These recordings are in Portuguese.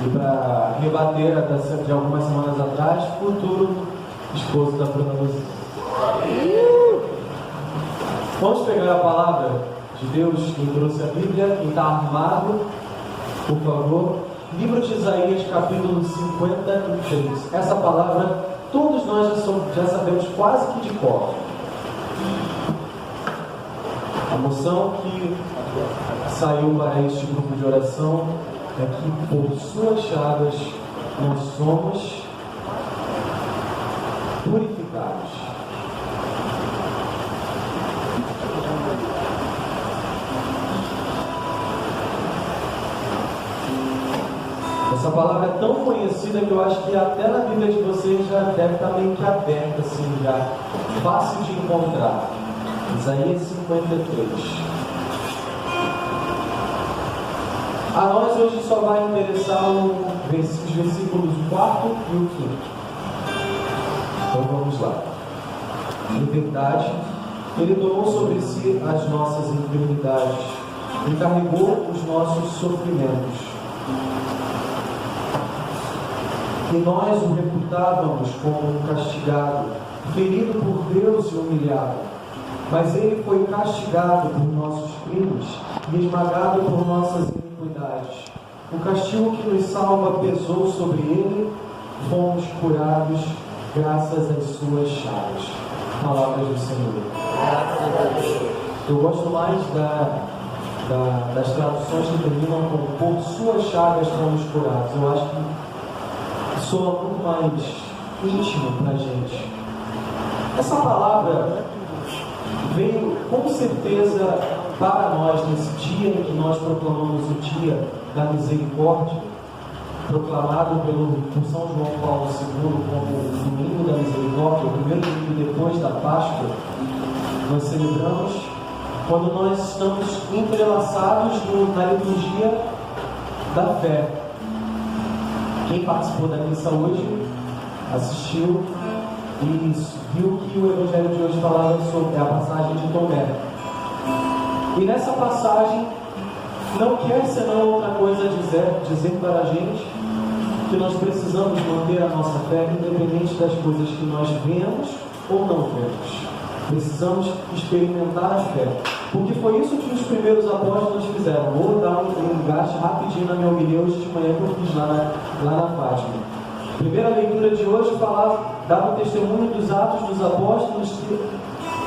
E para rebater de algumas semanas atrás, futuro esposo da Bruna Luzia. Vamos pegar a palavra de Deus, quem trouxe a Bíblia, quem está armado, por favor. Livro de Isaías, capítulo 53. Essa palavra todos nós já sabemos quase que de cor. A moção que saiu para este grupo de oração é que por suas chagas nós somos purificados. Essa palavra é tão conhecida que eu acho que até na Bíblia de vocês já deve estar meio que aberta, assim, já fácil de encontrar. Isaías 53. A nós hoje só vai interessar os versículos 4 e o 5. Então vamos lá. Em verdade, Ele tomou sobre si as nossas enfermidades e carregou os nossos sofrimentos. E nós o reputávamos como castigado, ferido por Deus e humilhado. Mas Ele foi castigado por nossos crimes e esmagado por nossas iniquidades. O castigo que nos salva pesou sobre Ele, fomos curados graças às suas chagas. Palavras do Senhor. Eu gosto mais das traduções que terminam com por suas chagas fomos curados. Eu acho que soa muito mais íntimo para a gente. Essa palavra veio com certeza para nós nesse dia em que nós proclamamos o dia da misericórdia, proclamado por São João Paulo II como o domingo da misericórdia, o primeiro domingo depois da Páscoa. Nós celebramos quando nós estamos entrelaçados na liturgia da fé. Quem participou da missa hoje assistiu e viu que o Evangelho de hoje falava sobre a passagem de Tomé. E nessa passagem não quer senão outra coisa dizer para a gente que nós precisamos manter a nossa fé independente das coisas que nós vemos ou não vemos. Precisamos experimentar a fé. Porque foi isso que os primeiros apóstolos fizeram. Vou dar um gasto rapidinho na minha homilia hoje de manhã que eu fiz lá na Fátima. A primeira leitura de hoje dava o testemunho dos atos dos apóstolos que,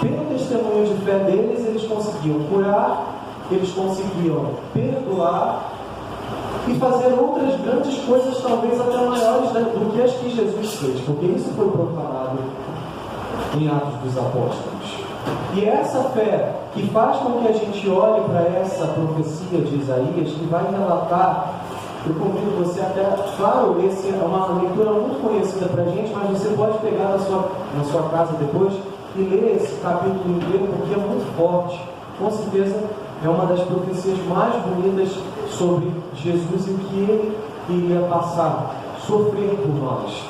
pelo testemunho de fé deles, eles conseguiam curar, eles conseguiam perdoar e fazer outras grandes coisas, talvez até maiores do que as que Jesus fez, porque isso foi proclamado em Atos dos Apóstolos. E é essa fé que faz com que a gente olhe para essa profecia de Isaías, que vai relatar, eu convido você até, claro, essa é uma leitura muito conhecida para a gente, mas você pode pegar na sua casa depois e ler esse capítulo inteiro, porque é muito forte. Com certeza é uma das profecias mais bonitas sobre Jesus e o que Ele iria passar, sofrer por nós.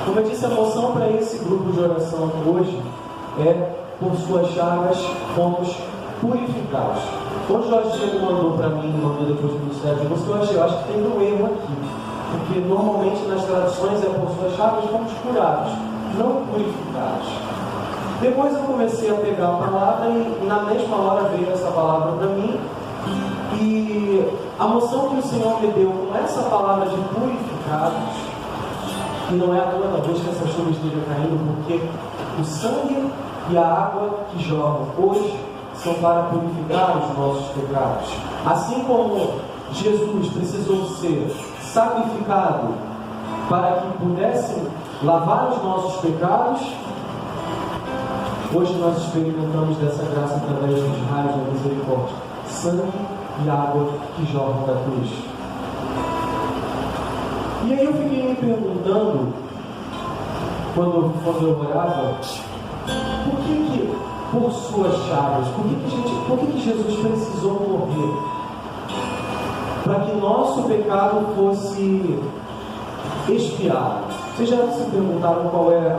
Como eu disse, a moção para esse grupo de oração hoje é: por suas chagas fomos purificados. Quando Jorge Diego mandou para mim, mandou depois do Ministério de Música, eu acho que tem um erro aqui, porque normalmente nas traduções é por suas chagas fomos curados, não purificados. Depois eu comecei a pegar a palavra e na mesma hora veio essa palavra para mim, e a moção que o Senhor me deu com essa palavra de purificados, e não é a toda vez que essa chuva esteja caindo, porque o sangue e a água que jorram hoje são para purificar os nossos pecados. Assim como Jesus precisou ser sacrificado para que pudesse lavar os nossos pecados, hoje nós experimentamos dessa graça através dos raios da misericórdia, sangue e água que jorram da cruz. E aí eu fiquei me perguntando, quando eu orava, por suas chagas, por que Jesus precisou morrer? Para que nosso pecado fosse expiado. Vocês já se perguntaram qual é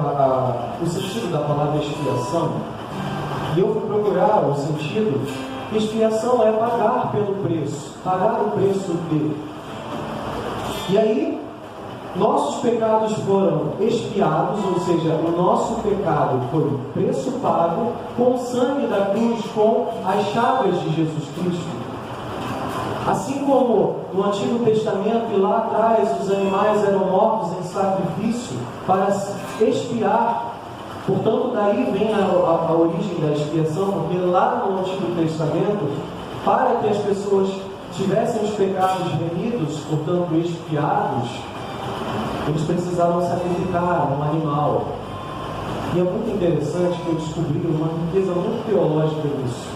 o sentido da palavra expiação? E eu fui procurar o sentido. Expiação é pagar pelo preço, pagar o preço dele. E aí, nossos pecados foram expiados, ou seja, o nosso pecado foi preço pago com o sangue da cruz, com as chagas de Jesus Cristo. Assim como no Antigo Testamento e lá atrás os animais eram mortos em sacrifício para expiar, portanto daí vem a origem da expiação, porque lá no Antigo Testamento, para que as pessoas tivessem os pecados remidos, portanto expiados, eles precisavam sacrificar um animal. E é muito interessante que eu descobri uma riqueza muito teológica nisso,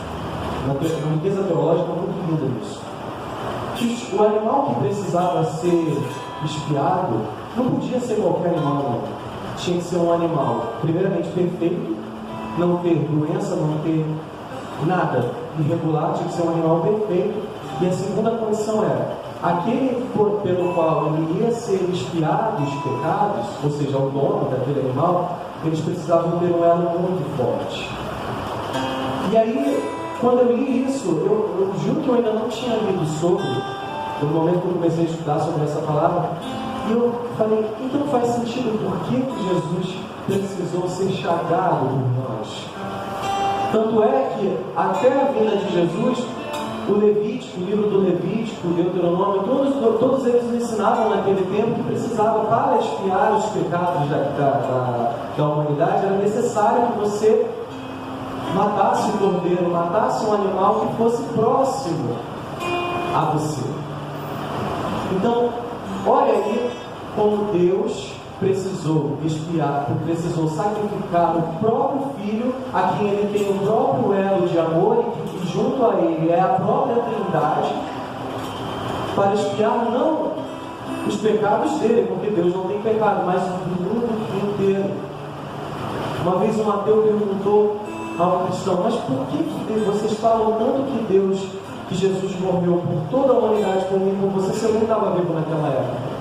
uma riqueza teológica muito linda nisso. O animal que precisava ser expiado não podia ser qualquer animal, não. Tinha que ser um animal, primeiramente, perfeito, não ter doença, não ter nada irregular, tinha que ser um animal perfeito. E a segunda condição era, aquele pelo qual ele ia ser expiado os pecados, ou seja, o dono daquele animal, eles precisavam ter um elo muito forte. E aí, quando eu li isso, eu juro que eu ainda não tinha lido sobre, no momento que eu comecei a estudar sobre essa palavra, e eu falei, então faz sentido por que Jesus precisou ser chagado por nós. Tanto é que, até a vinda de Jesus, o Levítico, o livro do Levítico, o Deuteronômio, todos eles ensinavam naquele tempo que precisava, para expiar os pecados da humanidade, era necessário que você matasse um cordeiro, matasse um animal que fosse próximo a você. Então, olha aí como Deus precisou expiar, precisou sacrificar o próprio Filho, a quem ele tem o próprio elo de amor e que junto a ele é a própria Trindade, para expiar não os pecados dele, porque Deus não tem pecado, mas do mundo inteiro. Uma vez um ateu perguntou a um cristão, mas por que vocês falam tanto que Jesus morreu por toda a humanidade, por mim, por você não estava vivo naquela época?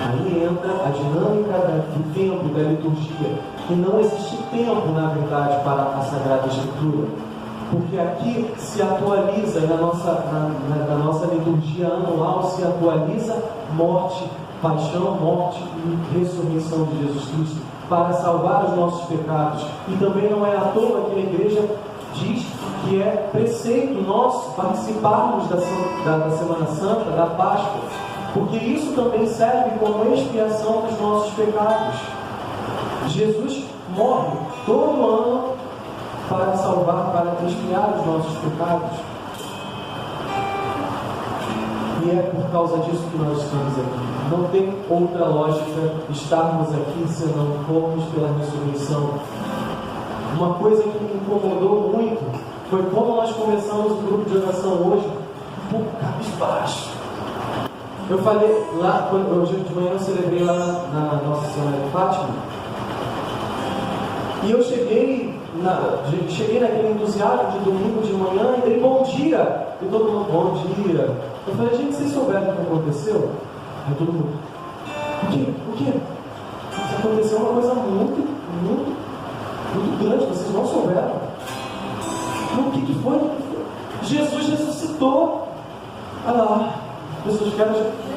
Aí entra a dinâmica do tempo, da liturgia. E não existe tempo, na verdade, para a Sagrada Escritura. Porque aqui se atualiza, na nossa liturgia anual, se atualiza morte, paixão, morte e ressurreição de Jesus Cristo, para salvar os nossos pecados. E também não é à toa que a igreja diz que é preceito nosso participarmos da Semana Santa, da Páscoa, porque isso também serve como expiação dos nossos pecados. Jesus morre todo ano para salvar, para expiar os nossos pecados. E é por causa disso que nós estamos aqui. Não tem outra lógica estarmos aqui senão fomos pela ressurreição. Uma coisa que me incomodou muito foi como nós começamos o grupo de oração hoje, um pouco cabisbaixo. Eu falei lá, hoje de manhã eu celebrei lá na Nossa Senhora de Fátima, e eu cheguei naquele entusiasmo de domingo de manhã e dei bom dia, e todo mundo, bom dia. Eu falei, gente, vocês souberam o que aconteceu? Aí todo mundo, o quê? Isso aconteceu uma coisa muito grande, vocês não souberam. O que foi? Jesus ressuscitou. Olha lá, pessoas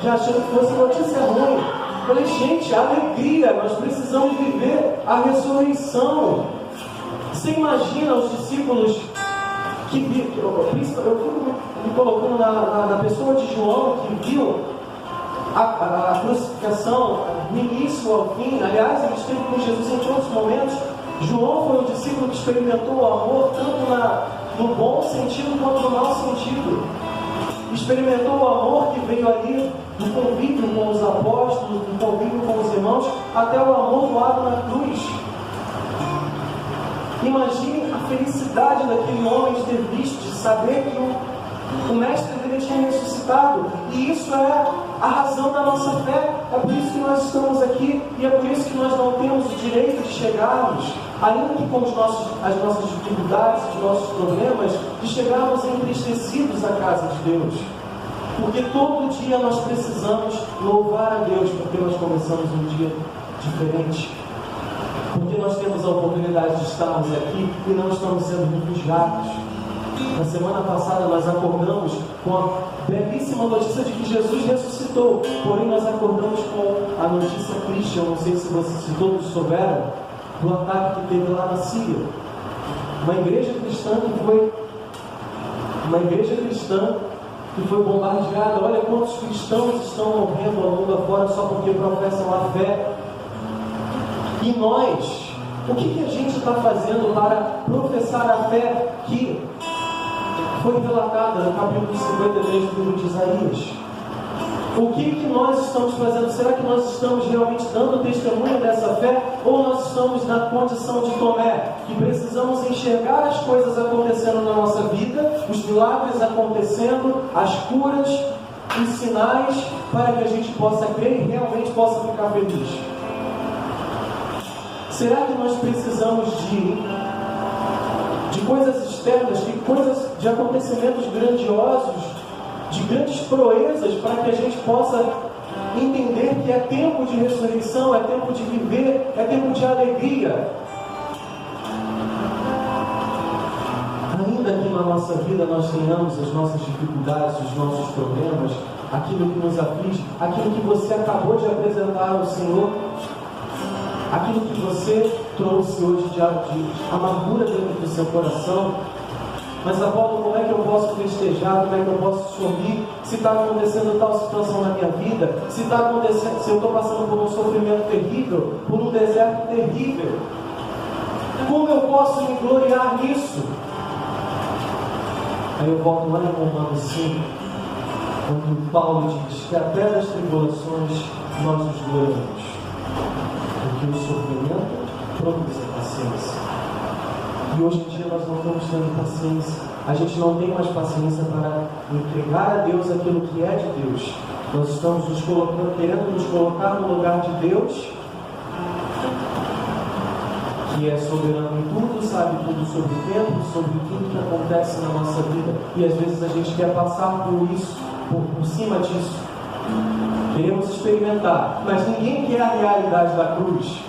já achando que fosse notícia ruim. Eu falei, gente, alegria, nós precisamos viver a ressurreição. Você imagina os discípulos que eu fico me colocando na pessoa de João, que viu a crucificação do início ao fim. Aliás, ele esteve com Jesus em todos os momentos. João foi o discípulo que experimentou o amor tanto no bom sentido quanto no mau sentido. Experimentou o amor que veio ali do convívio com os apóstolos, do convívio com os irmãos, até o amor doado na cruz. Imagine a felicidade daquele homem de ter visto, de saber que o mestre dele tinha ressuscitado. E isso é a razão da nossa fé. É por isso que nós estamos aqui, e é por isso que nós não temos o direito de chegarmos, ainda que com as nossas dificuldades, os nossos problemas, de chegarmos entristecidos à casa de Deus. Porque todo dia nós precisamos louvar a Deus, porque nós começamos um dia diferente. Porque nós temos a oportunidade de estarmos aqui e não estamos sendo refugiados. Na semana passada nós acordamos com a belíssima notícia de que Jesus ressuscitou. Porém nós acordamos com a notícia triste, eu não sei se todos souberam, do ataque que teve lá na Síria. Uma igreja cristã que foi bombardeada. Olha quantos cristãos estão morrendo ao mundo afora só porque professam a fé. E nós, o que a gente está fazendo para professar a fé que foi relatada no capítulo 53 do livro de Isaías? O que nós estamos fazendo? Será que nós estamos realmente dando testemunho dessa fé? Ou nós estamos na condição de Tomé, que precisamos enxergar as coisas acontecendo na nossa vida, os milagres acontecendo, as curas, os sinais, para que a gente possa crer e realmente possa ficar feliz? Será que nós precisamos de coisas externas, de acontecimentos grandiosos, de grandes proezas, para que a gente possa entender que é tempo de ressurreição, é tempo de viver, é tempo de alegria? Ainda que na nossa vida nós tenhamos as nossas dificuldades, os nossos problemas, aquilo que nos aflige, aquilo que você acabou de apresentar ao Senhor, aquilo que você trouxe hoje de amargura dentro do seu coração. Mas Apolo, como é que eu posso festejar? Como é que eu posso sorrir? Se está acontecendo tal situação na minha vida, se eu estou passando por um sofrimento terrível, por um deserto terrível, como eu posso me gloriar nisso? Aí eu volto lá em Romanos 5, quando Paulo diz que até das tribulações nós nos gloriamos, porque o sofrimento produz a paciência. E hoje em dia nós não estamos tendo paciência. A gente não tem mais paciência para entregar a Deus aquilo que é de Deus. Nós estamos querendo nos colocar no lugar de Deus, que é soberano em tudo, sabe tudo sobre o tempo, sobre tudo que acontece na nossa vida. E às vezes a gente quer passar por isso, por cima disso. Queremos experimentar, mas ninguém quer a realidade da cruz.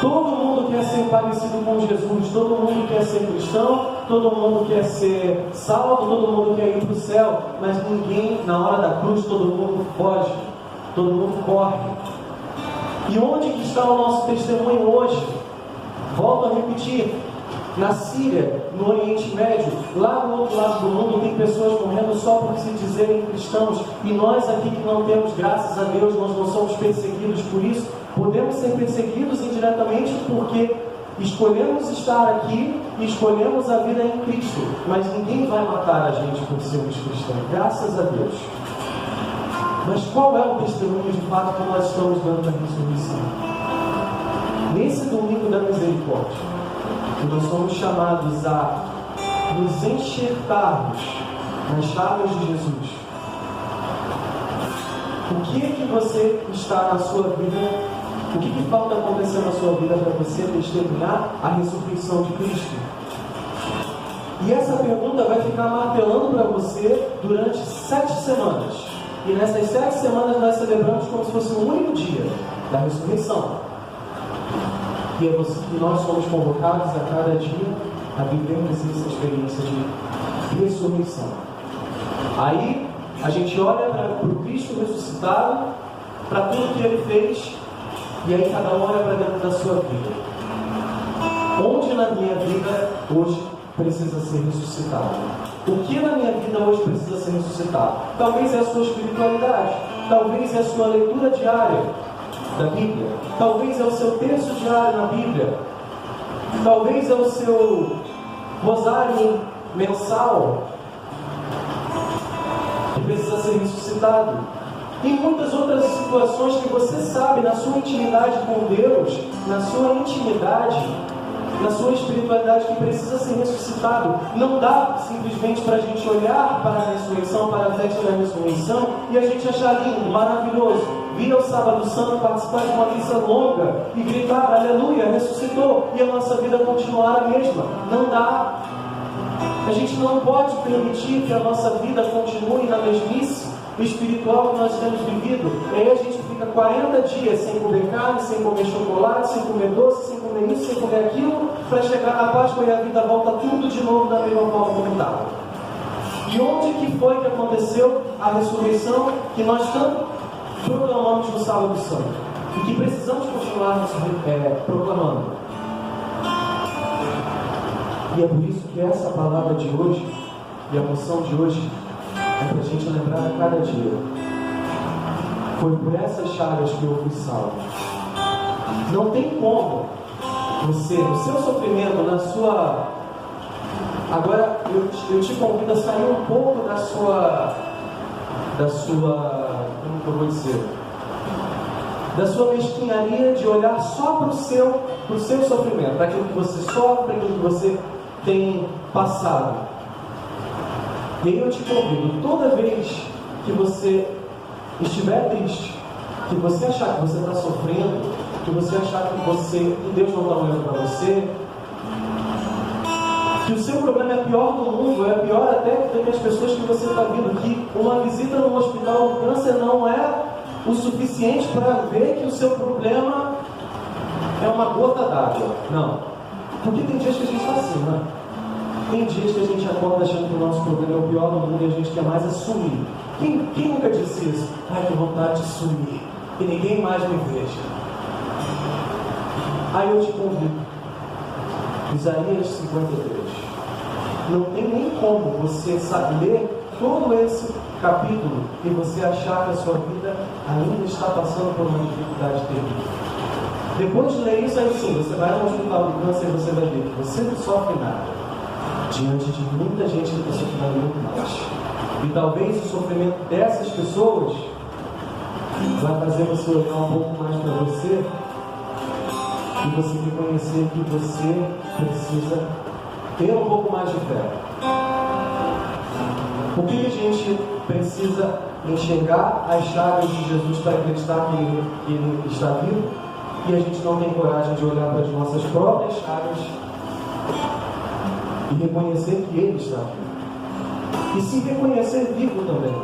Todo mundo quer ser parecido com Jesus, todo mundo quer ser cristão, todo mundo quer ser salvo, todo mundo quer ir para o céu, mas ninguém, na hora da cruz, todo mundo foge, todo mundo corre. E onde que está o nosso testemunho hoje? Volto a repetir, na Síria, no Oriente Médio, lá do outro lado do mundo, tem pessoas morrendo só por se dizerem cristãos, e nós aqui que não temos, graças a Deus, nós não somos perseguidos por isso. Podemos ser perseguidos indiretamente porque escolhemos estar aqui e escolhemos a vida em Cristo, mas ninguém vai matar a gente por sermos cristãos, graças a Deus. Mas qual é o testemunho de fato que nós estamos dando da ressurreição? Nesse domingo da misericórdia, que nós somos chamados a nos enxertarmos nas chagas de Jesus. O que é que você está na sua vida? O que falta acontecer na sua vida para você testemunhar a ressurreição de Cristo? E essa pergunta vai ficar martelando para você durante 7 semanas. E nessas 7 semanas nós celebramos como se fosse um único dia da ressurreição. E nós somos convocados a cada dia a vivermos essa experiência de ressurreição. Aí a gente olha para o Cristo ressuscitado, para tudo que Ele fez, e aí cada um olha para dentro da sua vida. Onde na minha vida hoje precisa ser ressuscitado? O que na minha vida hoje precisa ser ressuscitado? Talvez é a sua espiritualidade, talvez é a sua leitura diária da Bíblia, talvez é o seu texto diário na Bíblia, talvez é o seu rosário mensal que precisa ser ressuscitado. E muitas outras situações que você sabe na sua intimidade com Deus, na sua intimidade, na sua espiritualidade, que precisa ser ressuscitado. Não dá simplesmente para a gente olhar para a ressurreição, para a festa da ressurreição e a gente achar lindo, maravilhoso, vir ao sábado santo, participar de uma missa longa e gritar aleluia, ressuscitou, e a nossa vida continuar a mesma. Não dá. A gente não pode permitir que a nossa vida continue na mesmice espiritual que nós temos vivido. E aí a gente fica 40 dias sem comer carne, sem comer chocolate, sem comer doce, sem comer isso, sem comer aquilo, para chegar na Páscoa e a vida volta tudo de novo da mesma forma como estava. E onde que foi que aconteceu a ressurreição que nós tanto proclamamos no Sábado Santo? E que precisamos continuar proclamando. E é por isso que essa palavra de hoje, e a moção de hoje, é para a gente lembrar a cada dia. Foi por essas chagas que eu fui salvo. Não tem como você, no seu sofrimento, na sua... Agora, eu te convido a sair um pouco da sua... Como que eu vou dizer? Da sua mesquinharia de olhar só para o seu sofrimento, para aquilo que você sofre, para aquilo que você tem passado. E aí eu te convido, toda vez que você estiver triste, que você achar que você está sofrendo, que você achar que Deus não está olhando para você, que o seu problema é pior do mundo, é pior até do que as pessoas que você está vendo, que uma visita no hospital do câncer não é o suficiente para ver que o seu problema é uma gota d'água. Não. Porque tem dias que a gente está assim, né? Tem dias que a gente acorda achando que o nosso problema é o pior do mundo e a gente quer mais sumir. Quem nunca disse isso? Ai, que vontade de sumir, que ninguém mais me veja. Aí eu te convido, Isaías 53. Não tem nem como você ler todo esse capítulo e você achar que a sua vida ainda está passando por uma dificuldade terrível. Depois de ler isso, aí sim, você vai no hospital do câncer e você vai ver que você não sofre nada diante de muita gente que está sofrendo muito mais. E talvez o sofrimento dessas pessoas vai fazer você olhar um pouco mais para você e você reconhecer que você precisa ter um pouco mais de fé. Por que a gente precisa enxergar as chagas de Jesus para acreditar que Ele está vivo e a gente não tem coragem de olhar para as nossas próprias chagas e reconhecer que Ele está vivo? E se reconhecer vivo também.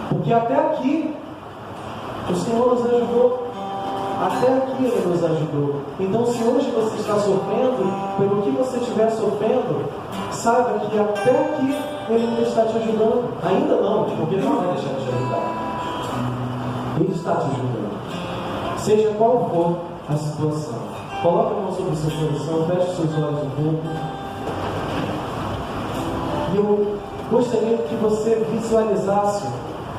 Porque até aqui o Senhor nos ajudou. Até aqui Ele nos ajudou. Então, se hoje você está sofrendo, pelo que você estiver sofrendo, saiba que até aqui Ele ainda está te ajudando. Ainda não, porque Ele não vai deixar de te ajudar. Ele está te ajudando. Seja qual for a situação. Coloque a mão sobre o seu coração, feche seus olhos um pouco. E eu gostaria que você visualizasse,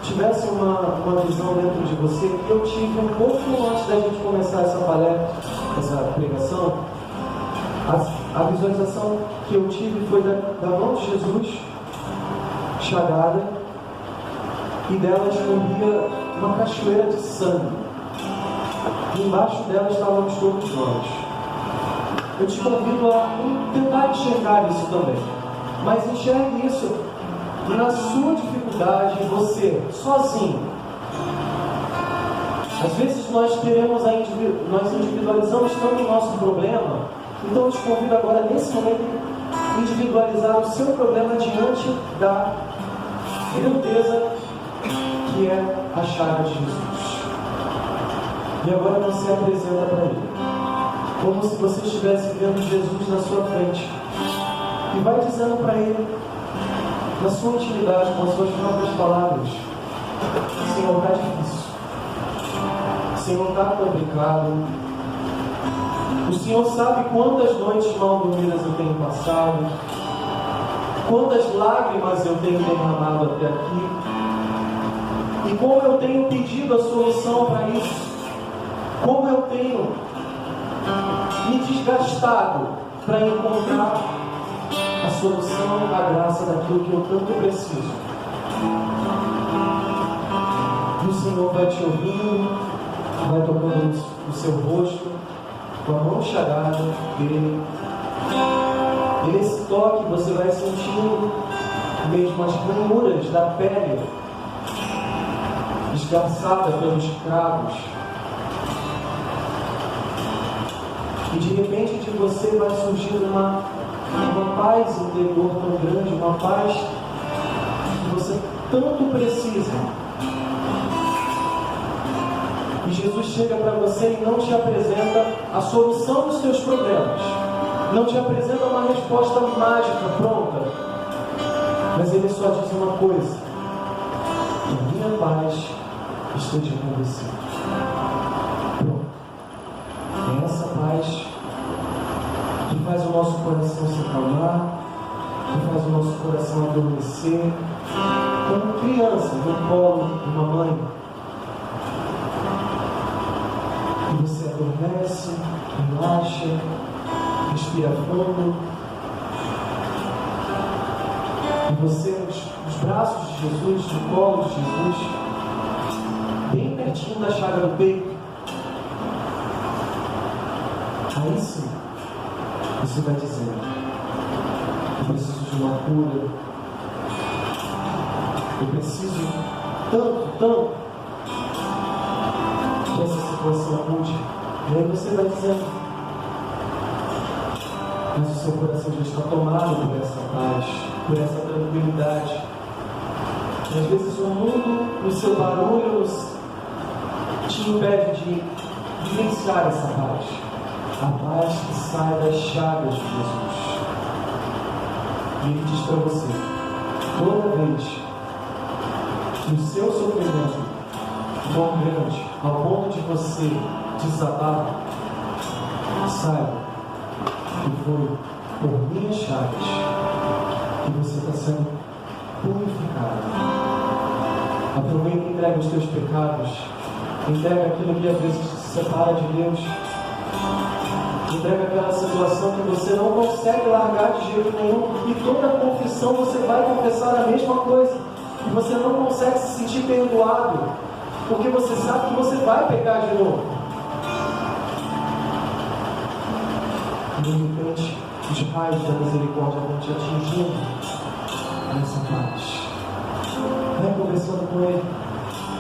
tivesse uma visão dentro de você, que eu tive um pouco antes da gente começar essa palestra, essa pregação. A visualização que eu tive foi da mão de Jesus, chagada, e dela escorria uma cachoeira de sangue. E embaixo dela estávamos todos nós. Eu te convido a tentar enxergar isso também. Mas enxergue isso na sua dificuldade, você, sozinho. Às vezes nós nós individualizamos tanto o nosso problema. Então eu te convido agora, nesse momento, a individualizar o seu problema diante da grandeza que é a chaga de Jesus. E agora você apresenta para Ele, como se você estivesse vendo Jesus na sua frente. E vai dizendo para Ele, na sua intimidade, com as suas próprias palavras: Senhor, está difícil. Senhor, está complicado. O Senhor sabe quantas noites mal dormidas eu tenho passado, quantas lágrimas eu tenho derramado até aqui, e como eu tenho pedido a solução para isso, como eu tenho me desgastado para encontrar a solução, a graça daquilo que eu tanto preciso. E o Senhor vai te ouvindo, vai tocando o seu rosto, com a mão chagada dele. E nesse toque você vai sentindo mesmo as ranhuras da pele esgarçada pelos cravos. E de repente de você vai surgir uma paz interior tão grande, uma paz que você tanto precisa. chega para você e não te apresenta a solução dos seus problemas, não te apresenta uma resposta mágica, pronta, mas Ele só diz uma coisa: que a minha paz esteja com você. Pronto. É essa paz que faz o nosso coração se acalmar, que faz o nosso coração adormecer, como criança no colo de uma mãe. E você adormece, relaxa, respira fundo. E você, nos braços de Jesus, no colo de Jesus, bem pertinho da chaga do peito. Aí sim, você vai dizer: eu preciso de uma cura, eu preciso tanto que essa situação mude. E aí você vai dizendo, mas o seu coração já está tomado por essa paz, por essa tranquilidade. E às vezes o mundo, o seu barulho, te impede de vivenciar essa paz. A paz que sai das chagas de Jesus. E Ele diz para você: toda vez que o seu sofrimento for grande, ao ponto de você desabar, saiba que foi por minhas chagas que você está sendo purificado. Aproveita e entrega os teus pecados, entrega aquilo que às vezes te separa de Deus. Entrega aquela situação que você não consegue largar de jeito nenhum, e toda confissão você vai confessar a mesma coisa, e você não consegue se sentir perdoado, porque você sabe que você vai pecar de novo. E de repente, os raios da misericórdia vão te atingindo nessa paz. Vai conversando com Ele,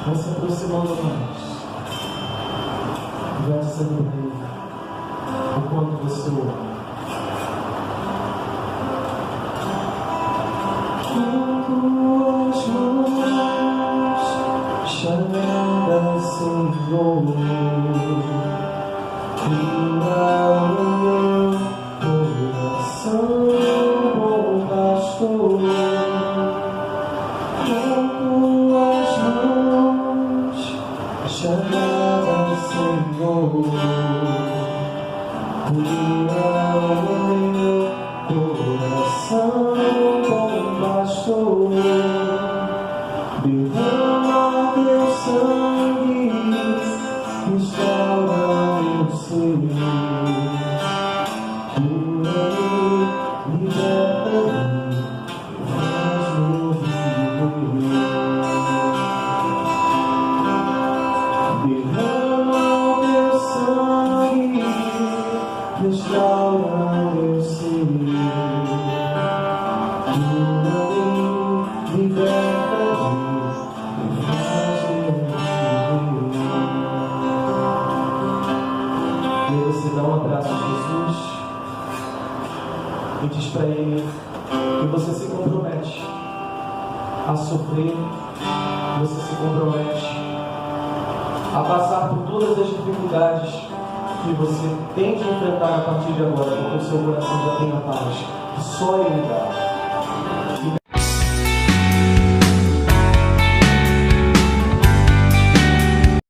vai se aproximando mais, e vai dizendo para Ele o quanto você o ama. Tuas mãos chamadas, Senhor, cria o meu coração, bom pastor. Tuas mãos chamadas, Senhor, cura o meu coração, bom pastor. Derrama teu sangue, restaura meu ser. Cura-me, liberta-me, faz-me viver. Derrama teu sangue, restaura meu ser. Cura-me, liberta-me, faz-me viver. E aí você dá um abraço a Jesus e diz para Ele que você se compromete a sofrer, você se compromete a passar por todas as dificuldades que você tem de enfrentar a partir de agora, porque o seu coração já tem a paz que só Ele dá.